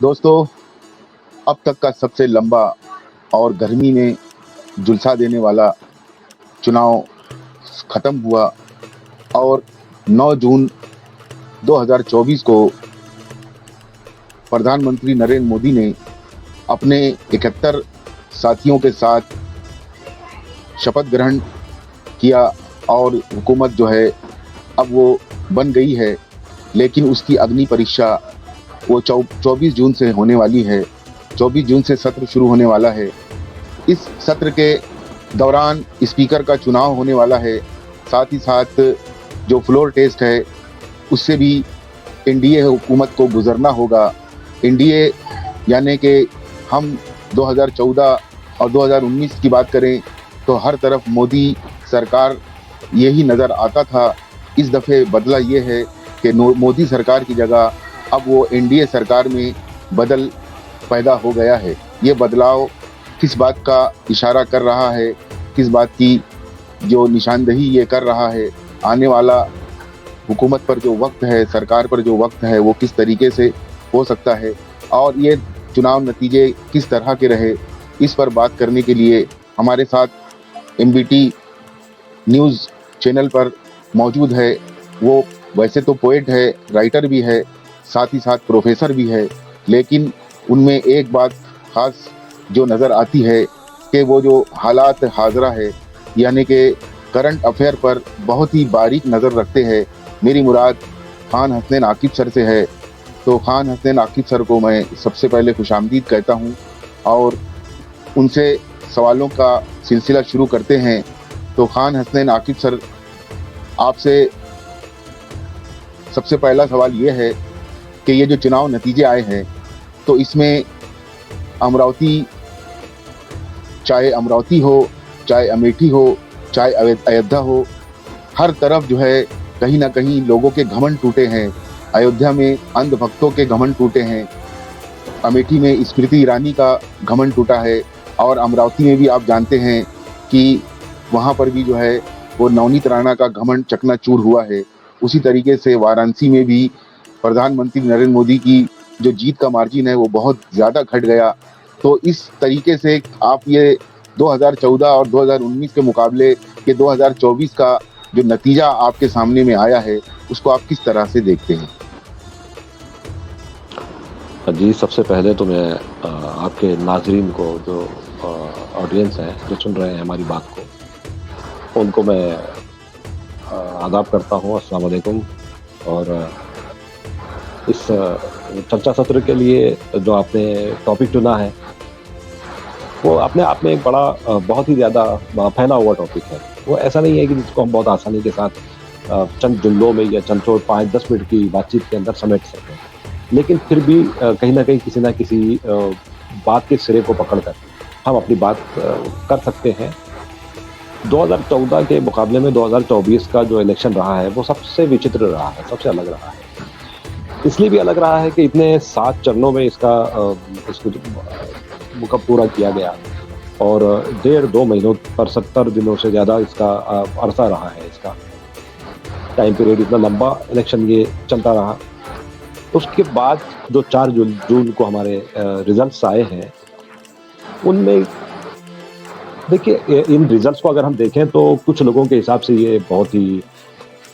दोस्तों, अब तक का सबसे लंबा और गर्मी में झुलसा देने वाला चुनाव खत्म हुआ और 9 जून 2024 को प्रधानमंत्री नरेंद्र मोदी ने अपने 71 साथियों के साथ शपथ ग्रहण किया और हुकूमत जो है अब वो बन गई है। लेकिन उसकी अग्नि परीक्षा वो 24 जून से होने वाली है। 24 जून से सत्र शुरू होने वाला है। इस सत्र के दौरान स्पीकर का चुनाव होने वाला है। साथ ही साथ जो फ्लोर टेस्ट है उससे भी एनडीए हुकूमत को गुजरना होगा। एनडीए यानी कि हम 2014 और 2019 की बात करें तो हर तरफ मोदी सरकार यही नज़र आता था। इस दफ़े बदला ये है कि मोदी सरकार की जगह अब वो एनडीए सरकार में बदल पैदा हो गया है। ये बदलाव किस बात का इशारा कर रहा है, किस बात की जो निशानदही ये कर रहा है, आने वाला हुकूमत पर जो वक्त है, सरकार पर जो वक्त है, वो किस तरीके से हो सकता है और ये चुनाव नतीजे किस तरह के रहे, इस पर बात करने के लिए हमारे साथ एमबीटी न्यूज़ चैनल पर मौजूद है। वो वैसे तो पोएट है, राइटर भी है, साथ ही साथ प्रोफेसर भी है, लेकिन उनमें एक बात ख़ास जो नज़र आती है कि वो जो हालात हाज़रा है यानी कि करंट अफेयर पर बहुत ही बारीक नज़र रखते हैं। मेरी मुराद खान हसनैन आकिब सर से है। तो खान हसनैन आकिब सर को मैं सबसे पहले खुशामदीद कहता हूं और उनसे सवालों का सिलसिला शुरू करते हैं। तो खान हसनैन आकिब सर, आपसे सबसे पहला सवाल ये है कि ये जो चुनाव नतीजे आए हैं तो इसमें अमरावती, चाहे अमरावती हो, चाहे अमेठी हो, चाहे अयोध्या हो, हर तरफ जो है कहीं ना कहीं लोगों के घमंड टूटे हैं। अयोध्या में अंधभक्तों के घमंड टूटे हैं, अमेठी में स्मृति ईरानी का घमंड टूटा है और अमरावती में भी आप जानते हैं कि वहाँ पर भी जो है वो नवनीत राणा का घमंड चकनाचूर हुआ है। उसी तरीके से वाराणसी में भी प्रधानमंत्री नरेंद्र मोदी की जो जीत का मार्जिन है वो बहुत ज़्यादा घट गया। तो इस तरीके से आप ये 2014 और 2019 के मुकाबले ये 2024 का जो नतीजा आपके सामने में आया है उसको आप किस तरह से देखते हैं? जी, सबसे पहले तो मैं आपके नाज़रीन को, जो ऑडियंस है जो सुन रहे हैं हमारी बात को, उनको मैं आदाब करता हूँ, अस्सलाम वालेकुम। और इस चर्चा सत्र के लिए जो आपने टॉपिक चुना है वो अपने आप में एक बड़ा बहुत ही ज़्यादा फैला हुआ टॉपिक है। वो ऐसा नहीं है कि जिसको हम बहुत आसानी के साथ चंद जुमलों में या चंद 5-10 मिनट की बातचीत के अंदर समेट सकते हैं, लेकिन फिर भी कहीं ना कहीं किसी ना किसी बात के सिरे को पकड़कर हम अपनी बात कर सकते हैं। 2014 के मुकाबले में 2024 का जो इलेक्शन रहा है वो सबसे विचित्र रहा है, सबसे अलग रहा है। इसलिए भी अलग रहा है कि इतने 7 चरणों में इसको पूरा किया गया और 1.5-2 महीनों पर 70 दिनों से ज़्यादा इसका अरसा रहा है। इसका टाइम पीरियड इतना लंबा इलेक्शन ये चलता रहा। उसके बाद जो 4 जून को हमारे रिजल्ट्स आए हैं, उनमें देखिए, इन रिजल्ट्स को अगर हम देखें तो कुछ लोगों के हिसाब से ये बहुत ही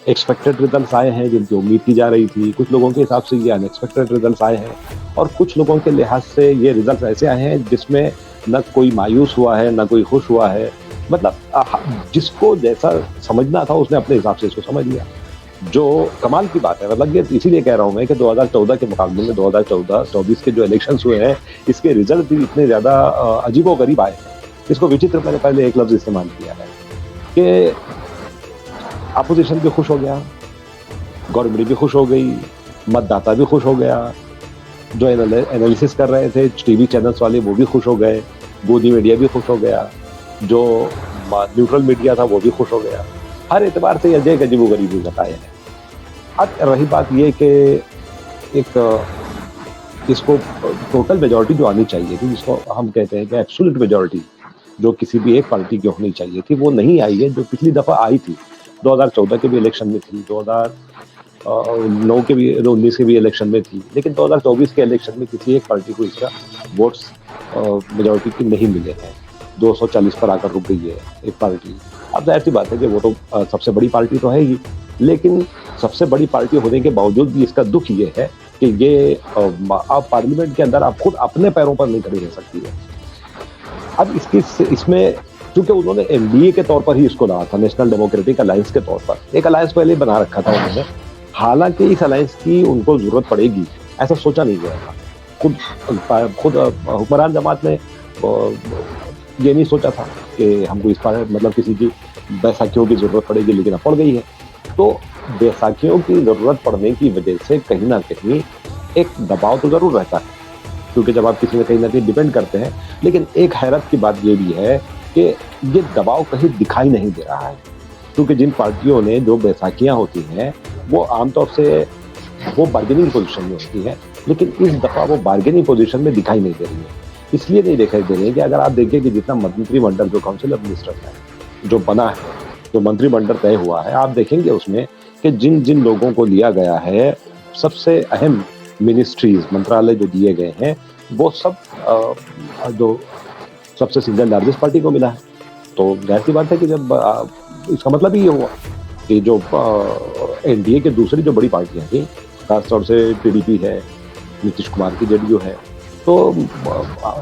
एक्सपेक्टेड रिजल्ट्स आए हैं जिनकी उम्मीद की जा रही थी। कुछ लोगों के हिसाब से ये अनएक्सपेक्टेड रिजल्ट्स आए हैं और कुछ लोगों के लिहाज से ये रिजल्ट्स ऐसे आए हैं जिसमें न कोई मायूस हुआ है, न कोई खुश हुआ है। मतलब जिसको जैसा समझना था उसने अपने हिसाब से इसको समझ लिया, जो कमाल की बात है। मतलब ये इसीलिए कह रहा हूँ मैं कि 2014 के मुकाबले में 2014-24 के जो इलेक्शंस हुए हैं, इसके रिजल्ट भी इतने ज़्यादा अजीबोगरीब आए हैं। इसको विचित्र मैंने पहले एक लफ्ज़ इस्तेमाल किया है कि अपोजिशन भी खुश हो गया, गवर्नमेंट भी खुश हो गई, मतदाता भी खुश हो गया, जो एनालिसिस कर रहे थे टीवी चैनल्स वाले वो भी खुश हो गए, गोदी मीडिया भी खुश हो गया, जो न्यूट्रल मीडिया था वो भी खुश हो गया। हर एतबार से यह अजीबोगरीब बताए हैं। अब रही बात ये कि एक इसको टोटल मेजॉरिटी जो आनी चाहिए थी, जिसको हम कहते हैं कि एब्सोल्यूट मेजॉरिटी जो किसी भी एक पार्टी की होनी चाहिए थी, वो नहीं आई है, जो पिछली दफ़ा आई थी। 2014 के भी इलेक्शन में थी, 9 के भी 19 के भी इलेक्शन में थी, लेकिन 2024 के इलेक्शन में किसी एक पार्टी को इसका वोट्स मेजॉरिटी के नहीं मिले हैं। 240 पर आकर रुक गई है एक पार्टी। अब जाहिर सी बात है कि वो तो सबसे बड़ी पार्टी तो है ही, लेकिन सबसे बड़ी पार्टी होने के बावजूद भी इसका दुख ये है कि ये आप पार्लियामेंट के अंदर आप खुद अपने पैरों पर नहीं खड़ी रह सकती है। अब इसमें क्योंकि उन्होंने एनडीए के तौर पर ही इसको लाया था, नेशनल डेमोक्रेटिक अलायंस के तौर पर एक अलायंस पहले बना रखा था उन्होंने। हालांकि इस अलायंस की उनको जरूरत पड़ेगी ऐसा सोचा नहीं गया था। खुद हुक्मरान जमात ने ये नहीं सोचा था कि हमको इस पर मतलब किसी की बैसाखियों की जरूरत पड़ेगी, लेकिन अब पड़ गई है। तो बैसाखियों की जरूरत पड़ने की वजह से कहीं ना कहीं एक दबाव तो जरूर रहता है, क्योंकि जब आप किसी में कहीं ना कहीं डिपेंड करते हैं। लेकिन एक हैरत की बात ये भी है कि ये दबाव कहीं दिखाई नहीं दे रहा है, क्योंकि जिन पार्टियों ने जो बैसाखियां होती हैं वो आमतौर से वो बार्गेनिंग पोजीशन में होती है, लेकिन इस दफा वो बार्गेनिंग पोजीशन में दिखाई नहीं दे रही है। इसलिए नहीं दिखाई दे रही है कि अगर आप देखिए कि जितना मंत्रिमंडल जो काउंसिल ऑफ मिनिस्टर्स है जो बना है, जो मंत्रिमंडल तय हुआ है, आप देखेंगे उसमें कि जिन जिन लोगों को लिया गया है, सबसे अहम मिनिस्ट्रीज मंत्रालय जो दिए गए हैं वो सब जो सबसे सिंगल लार्जेस्ट पार्टी को मिला है। तो जाहिर सी बात है कि जब इसका मतलब ही ये हुआ कि जो एनडीए के दूसरी जो बड़ी पार्टियां थी, खासतौर से टीडीपी है, नीतीश कुमार की जेडीयू है, तो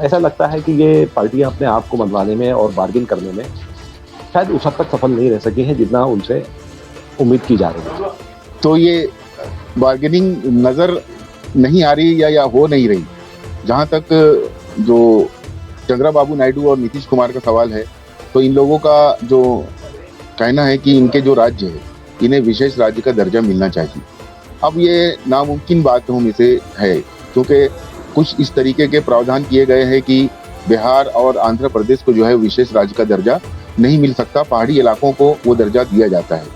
ऐसा लगता है कि ये पार्टियां अपने आप को मनवाने में और बार्गेन करने में शायद उस हद तक सफल नहीं रह सकी हैं जितना उनसे उम्मीद की जा रही है। तो ये बार्गेनिंग नजर नहीं आ रही या हो नहीं रही। जहां तक जो चंद्रबाबू नायडू और नीतीश कुमार का सवाल है, तो इन लोगों का जो कहना है कि इनके जो राज्य है इन्हें विशेष राज्य का दर्जा मिलना चाहिए। अब ये नामुमकिन बात में से है, क्योंकि कुछ इस तरीके के प्रावधान किए गए हैं कि बिहार और आंध्र प्रदेश को जो है विशेष राज्य का दर्जा नहीं मिल सकता, पहाड़ी इलाकों को वो दर्जा दिया जाता है।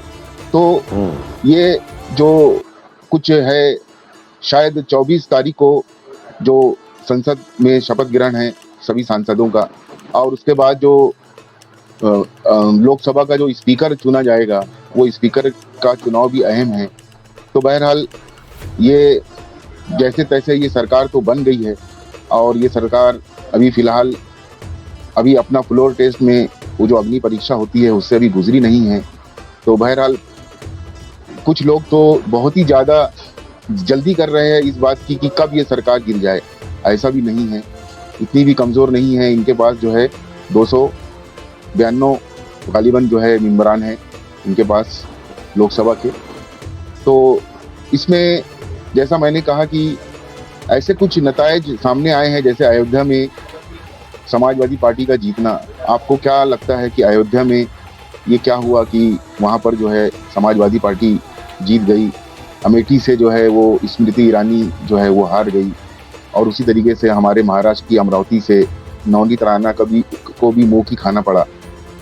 तो ये जो कुछ है, शायद 24 तारीख को जो संसद में शपथ ग्रहण है सभी सांसदों का, और उसके बाद जो लोकसभा का जो स्पीकर चुना जाएगा, वो स्पीकर का चुनाव भी अहम है। तो बहरहाल ये जैसे तैसे ये सरकार तो बन गई है, और ये सरकार अभी फिलहाल अभी अपना फ्लोर टेस्ट में वो जो अग्नि परीक्षा होती है उससे अभी गुजरी नहीं है। तो बहरहाल कुछ लोग तो बहुत ही ज़्यादा जल्दी कर रहे हैं इस बात की कि कब ये सरकार गिर जाए। ऐसा भी नहीं है, इतनी भी कमज़ोर नहीं है। इनके पास जो है 292 गालिबन जो है मेंबरान है इनके पास लोकसभा के। तो इसमें जैसा मैंने कहा कि ऐसे कुछ नतायज सामने आए हैं, जैसे अयोध्या में समाजवादी पार्टी का जीतना। आपको क्या लगता है कि अयोध्या में ये क्या हुआ कि वहाँ पर जो है समाजवादी पार्टी जीत गई, अमेठी से जो है वो स्मृति ईरानी जो है वो हार गई, और उसी तरीके से हमारे महाराष्ट्र की अमरावती से नवनीत राणा को भी मुँह की खाना पड़ा।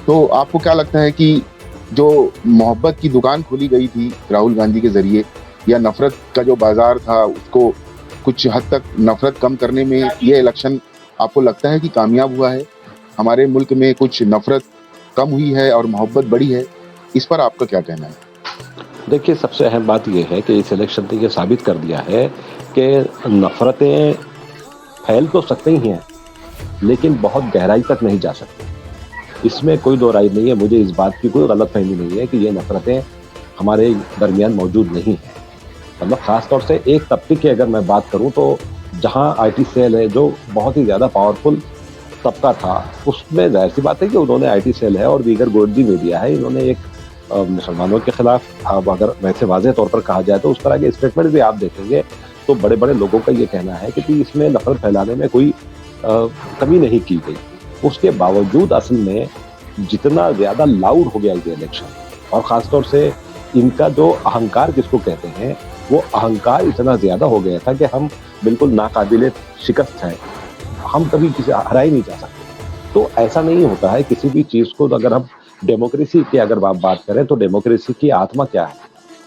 तो आपको क्या लगता है कि जो मोहब्बत की दुकान खोली गई थी राहुल गांधी के जरिए, या नफरत का जो बाजार था उसको कुछ हद तक नफरत कम करने में ये इलेक्शन आपको लगता है कि कामयाब हुआ है? हमारे मुल्क में कुछ नफरत कम हुई है और मोहब्बत बढ़ी है, इस पर आपका क्या कहना है? देखिए, सबसे अहम बात यह है कि इस इलेक्शन ने ये साबित कर दिया है कि नफरतें फैल तो सकती ही हैं, लेकिन बहुत गहराई तक नहीं जा सकती। इसमें कोई दो राय नहीं है, मुझे इस बात की कोई गलतफहमी नहीं है कि ये नफरतें हमारे दरमियान मौजूद नहीं हैं। मतलब ख़ास तौर से एक तबके की अगर मैं बात करूं तो जहां आईटी सेल है जो बहुत ही ज़्यादा पावरफुल तबका था, उसमें जाहिर सी बात है कि उन्होंने आईटी सेल है और दीगर गोदी मीडिया है, इन्होंने एक मुसलमानों के खिलाफ, अब अगर वैसे वाज़ेह तौर पर कहा जाए तो उस तरह के स्टेटमेंट भी आप देखेंगे तो बड़े बड़े लोगों का ये कहना है कि इसमें नफरत फैलाने में कोई कमी नहीं की गई। उसके बावजूद असल में जितना ज़्यादा लाउड हो गया ये इलेक्शन, और ख़ासतौर से इनका जो अहंकार जिसको कहते हैं, वो अहंकार इतना ज़्यादा हो गया था कि हम बिल्कुल नाकाबिले शिकस्त हैं, हम कभी किसी हरा ही नहीं जा सकते। तो ऐसा नहीं होता है किसी भी चीज़ को। अगर हम डेमोक्रेसी की अगर आप बात करें तो डेमोक्रेसी की आत्मा क्या है?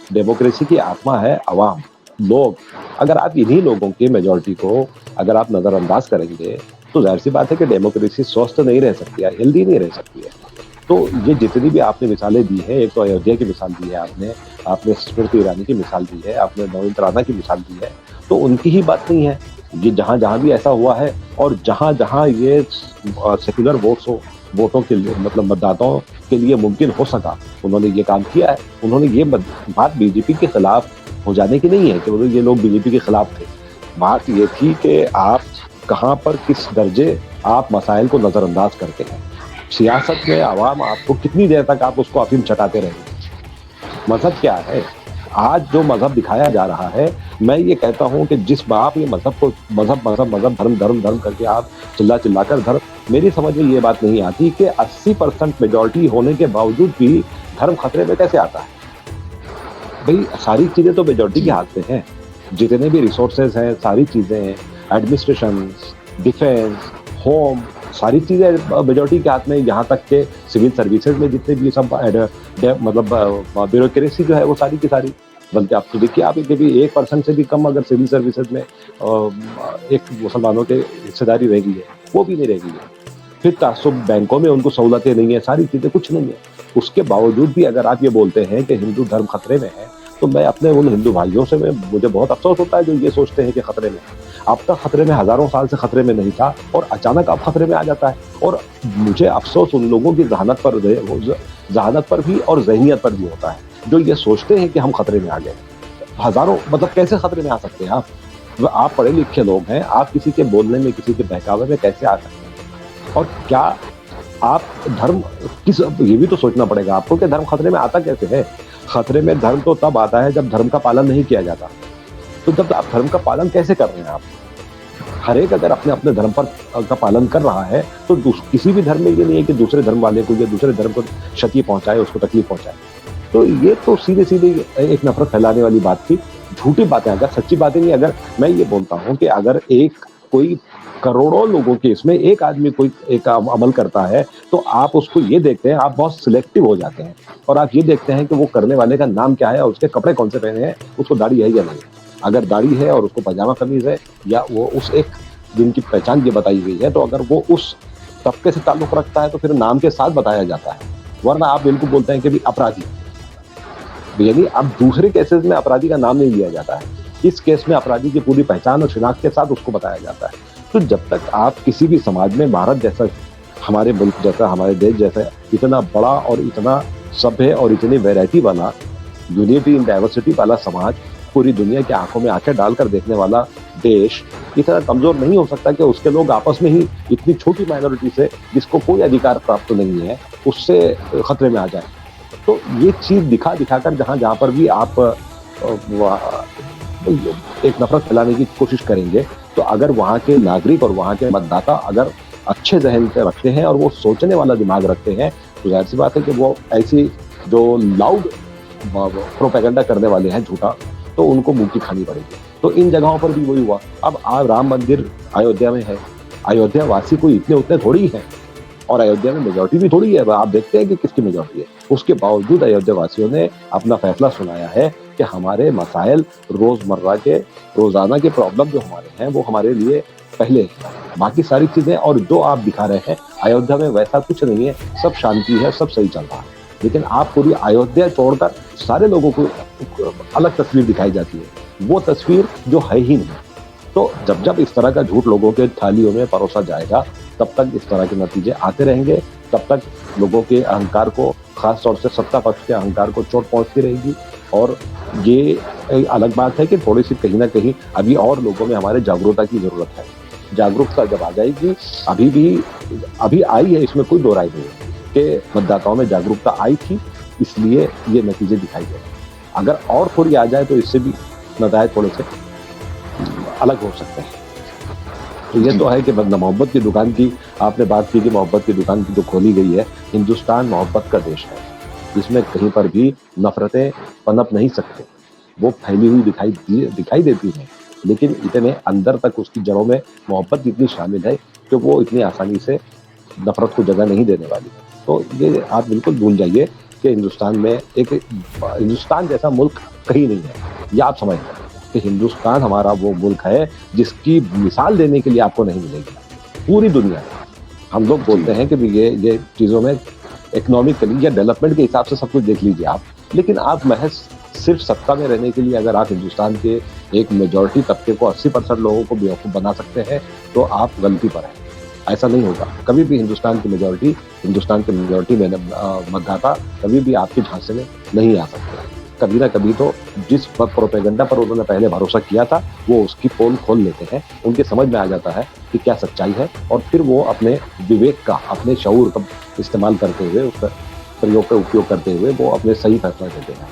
डेमोक्रेसी की आत्मा है अवाम, लोग। अगर आप इन्हीं लोगों की मेजॉरिटी को अगर आप नज़रअंदाज करेंगे तो जाहिर सी बात है कि डेमोक्रेसी स्वस्थ नहीं रह सकती है, हेल्दी नहीं रह सकती है। तो ये जितनी भी आपने मिसालें दी हैं, एक तो अयोध्या की मिसाल दी है आपने, आपने स्मृति ईरानी की मिसाल दी है, आपने नवीन राणा की मिसाल दी है, तो उनकी ही बात नहीं है। ये जहाँ-जहाँ भी ऐसा हुआ है और जहाँ-जहाँ ये सेक्युलर वोटों के लिए मतलब मतदाताओं के लिए मुमकिन हो सका, उन्होंने ये काम किया है। उन्होंने ये बात बीजेपी के खिलाफ हो जाने की नहीं है कि वो ये लोग बीजेपी के खिलाफ थे। बात ये थी कि आप कहाँ पर किस दर्जे आप मसाइल को नज़रअंदाज करते हैं। सियासत में आवाम आपको कितनी देर तक आप उसको अफीम चटाते रहेंगे। मज़हब क्या है? आज जो मज़हब दिखाया जा रहा है, मैं ये कहता हूँ कि जिस आप ये मज़हब को मज़हब, धर्म करके आप चिल्ला कर मेरी समझ में ये बात नहीं आती कि 80% मेजॉरिटी होने के बावजूद भी धर्म खतरे में कैसे आता है? भई सारी चीज़ें तो मेजॉरिटी के हाथ में हैं। जितने भी रिसोर्सेज़ हैं, सारी चीज़ें हैं, एडमिनिस्ट्रेशन, डिफेंस, होम, सारी चीज़ें मेजॉरिटी के हाथ में। यहाँ तक के सिविल सर्विसेज में जितने भी सब मतलब ब्यूरोक्रेसी जो है वो सारी की सारी। बल्कि आप तो देखिए, आप कभी 1% से भी कम अगर सिविल सर्विसेज में एक मुसलमानों के हिस्सेदारी रह गई है, वो भी नहीं रह गई है। फिर तासुब बैंकों में उनको सहूलतें नहीं है, सारी चीज़ें कुछ नहीं है। उसके बावजूद भी अगर आप ये बोलते हैं कि हिंदू धर्म खतरे में है, तो मैं अपने उन हिंदू भाइयों से मुझे बहुत अफसोस होता है जो ये सोचते हैं कि खतरे में है। अब तक खतरे में हज़ारों साल से खतरे में नहीं था और अचानक अब खतरे में आ जाता है। और मुझे अफसोस उन लोगों की ज़हानत पर भी और ज़हनियत पर भी होता है, जो ये सोचते हैं कि हम खतरे में आ गए। हज़ारों मतलब कैसे खतरे में आ सकते हैं आप? आप पढ़े लिखे लोग हैं, आप किसी के बोलने में, किसी के बहकावे में कैसे आ सकते हैं? और क्या आप धर्म ये भी तो सोचना पड़ेगा आपको कि धर्म खतरे में आता कैसे है? खतरे में धर्म तो तब आता है जब धर्म का पालन नहीं किया जाता। तो जब आप धर्म का पालन कैसे कर रहे हैं आप? हर एक अगर अपने धर्म का पालन कर रहा है, तो किसी भी धर्म में ये नहीं है कि दूसरे धर्म वाले को या दूसरे धर्म को क्षति पहुंचाए, उसको तकलीफ पहुंचाए। तो ये तो सीधे एक नफरत फैलाने वाली बात थी। झूठी बातें, अगर सच्ची बातें नहीं, अगर मैं ये बोलता हूँ कि अगर कोई करोड़ों लोगों के इसमें एक आदमी कोई एक अमल करता है, तो आप उसको ये देखते हैं, आप बहुत सिलेक्टिव हो जाते हैं और आप ये देखते हैं कि वो करने वाले का नाम क्या है और उसके कपड़े कौन से पहने हैं, उसको दाढ़ी है या नहीं। अगर दाढ़ी है और उसको पजामा कमीज है, या वो उस एक दिन की पहचान ये बताई गई है, तो अगर वो उस तबके से ताल्लुक रखता है तो फिर नाम के साथ बताया जाता है। वरना आप बिल्कुल बोलते हैं कि भी अपराधी, यानी अब दूसरे केसेस में अपराधी का नाम नहीं लिया जाता है, इस केस में अपराधी की पूरी पहचान और शिनाख्त के साथ उसको बताया जाता है। तो जब तक आप किसी भी समाज में, भारत जैसा, हमारे मुल्क जैसा, हमारे देश जैसा इतना बड़ा और इतना सभ्य और इतनी वैरायटी वाला, यूनिटी इन डाइवर्सिटी वाला समाज, पूरी दुनिया की आंखों में आंखें डालकर देखने वाला देश इतना कमजोर नहीं हो सकता कि उसके लोग आपस में ही इतनी छोटी माइनॉरिटी से, जिसको कोई अधिकार प्राप्त नहीं है, उससे खतरे में आ जाए। तो ये चीज दिखाकर जहां पर भी आप एक नफरत फैलाने की कोशिश करेंगे, तो अगर वहाँ के नागरिक और वहाँ के मतदाता अगर अच्छे जहन से रखते हैं और वो सोचने वाला दिमाग रखते हैं, तो जाहिर सी बात है कि वो ऐसी जो लाउड प्रोपेगेंडा करने वाले हैं झूठा, तो उनको मुंह की खानी पड़ेगी। तो इन जगहों पर भी वही हुआ। अब राम मंदिर अयोध्या में है, अयोध्या वासी कोई इतने उतने थोड़ी है, और अयोध्या में मेजॉरिटी भी थोड़ी है। आप देखते हैं कि किसकी मेजॉरिटी है। उसके बावजूद अयोध्या वासियों ने अपना फैसला सुनाया है कि हमारे मसाइल, रोजमर्रा के रोजाना के प्रॉब्लम जो हमारे हैं, वो हमारे लिए पहले, बाकी सारी चीजें और जो आप दिखा रहे हैं अयोध्या में वैसा कुछ नहीं है, सब शांति है, सब सही चल रहा है। लेकिन आप पूरी अयोध्या छोड़कर सारे लोगों को अलग तस्वीर दिखाई जाती है, वो तस्वीर जो है ही नहीं। तो जब इस तरह का झूठ लोगों के थालियों में परोसा जाएगा, तब तक इस तरह के नतीजे आते रहेंगे, तब तक लोगों के अहंकार को, खास तौर से सत्ता पक्ष के अहंकार को चोट पहुंचती रहेगी। और ये अलग बात है कि थोड़ी सी कहीं ना कहीं अभी और लोगों में हमारे जागरूकता की जरूरत है। जागरूकता जब आ जाएगी, अभी आई है, इसमें कोई दो राय नहीं है कि मतदाताओं में जागरूकता आई थी, इसलिए ये नतीजे दिखाई दे रहे हैं। अगर और थोड़ी आ जाए तो इससे भी नतीजे थोड़े से अलग हो सकते हैं। तो ये तो है कि मोहब्बत की दुकान की आपने बात की कि मोहब्बत की दुकान की जो खोली गई है, हिंदुस्तान मोहब्बत का देश है, जिसमें कहीं पर भी नफरतें पनप नहीं सकते। वो फैली हुई दिखाई देती हैं, लेकिन इतने अंदर तक उसकी जड़ों में मोहब्बत इतनी शामिल है कि वो इतनी आसानी से नफरत को जगह नहीं देने वाली। तो ये आप बिल्कुल भूल जाइए कि हिंदुस्तान जैसा मुल्क कहीं नहीं है। ये आप समझ लें कि हिंदुस्तान हमारा वो मुल्क है जिसकी मिसाल देने के लिए आपको नहीं मिलेगी पूरी दुनिया में। हम लोग बोलते हैं कि ये चीज़ों में इकोनॉमिकली या डेवलपमेंट के हिसाब से सब कुछ देख लीजिए आप, लेकिन आप महज सिर्फ सत्ता में रहने के लिए अगर आप हिंदुस्तान के एक मेजॉरिटी तबके को 80% लोगों को बेवकूफ़ बना सकते हैं, तो आप गलती पर हैं। ऐसा नहीं होगा। कभी भी हिंदुस्तान के मेजॉरिटी में मतदाता कभी भी आपके झांसे में नहीं आ सकते। कभी ना कभी तो जिस प्रोपेगेंडा पर उन्होंने पहले भरोसा किया था, वो उसकी पोल खोल लेते हैं। उनके समझ में आ जाता है कि क्या सच्चाई है, और फिर वो अपने विवेक का, अपने शऊर का इस्तेमाल करते हुए, उसका प्रयोग का उपयोग करते हुए वो अपने सही फैसला लेते हैं।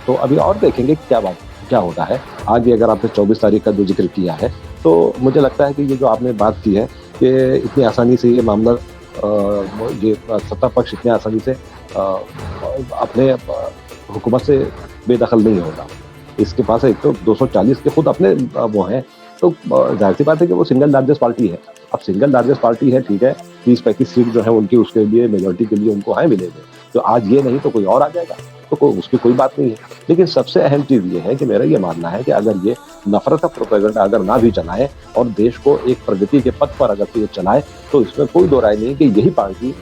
तो अभी और देखेंगे क्या होता है आगे। अगर आपने 24 तारीख का जो जिक्र किया है, तो मुझे लगता है कि ये जो आपने बात की है कि इतनी आसानी से ये मामला ये सत्ता पक्ष इतनी आसानी से अपने हुकूमत से बेदखल नहीं होगा। इसके पास एक तो 240 के खुद अपने वो हैं, तो जाहिर सी बात है कि वो सिंगल लार्जेस्ट पार्टी है। अब सिंगल लार्जेस्ट पार्टी है, ठीक है, 30-35 सीट जो है उनकी उसके लिए मेजॉरिटी के लिए उनको है मिलेंगे, तो आज ये नहीं तो कोई और आ जाएगा, तो उसकी कोई बात नहीं है। लेकिन सबसे अहम चीज़ ये है कि मेरा ये मानना है कि अगर ये नफरत का प्रोपेगेंडा अगर ना भी चलाएं और देश को एक प्रगति के पथ पर अगर ये चलाएं, तो इसमें कोई दो राय नहीं कि यही पार्टी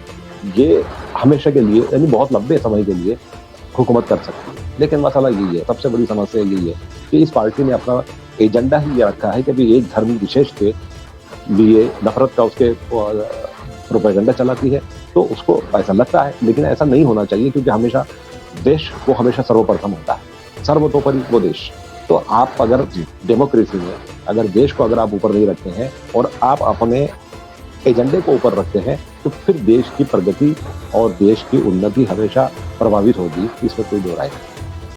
ये हमेशा के लिए, यानी बहुत लंबे समय के लिए हुकूमत कर सकती है। लेकिन मसला यही है, सबसे बड़ी समस्या यही है कि इस पार्टी ने अपना एजेंडा ही ये रखा है कि अभी एक धर्म विशेष के लिए नफरत का उसके प्रोपेगेंडा चलाती है, तो उसको ऐसा लगता है। लेकिन ऐसा नहीं होना चाहिए, क्योंकि हमेशा देश वो हमेशा सर्वप्रथम होता है, सर्वतोपरि वो देश। तो आप अगर डेमोक्रेसी में अगर देश को अगर आप ऊपर नहीं रखते हैं और आप अपने एजेंडे को ऊपर रखते हैं, तो फिर देश की प्रगति और देश की उन्नति हमेशा प्रभावित होगी, इसमें कोई दो राय नहीं।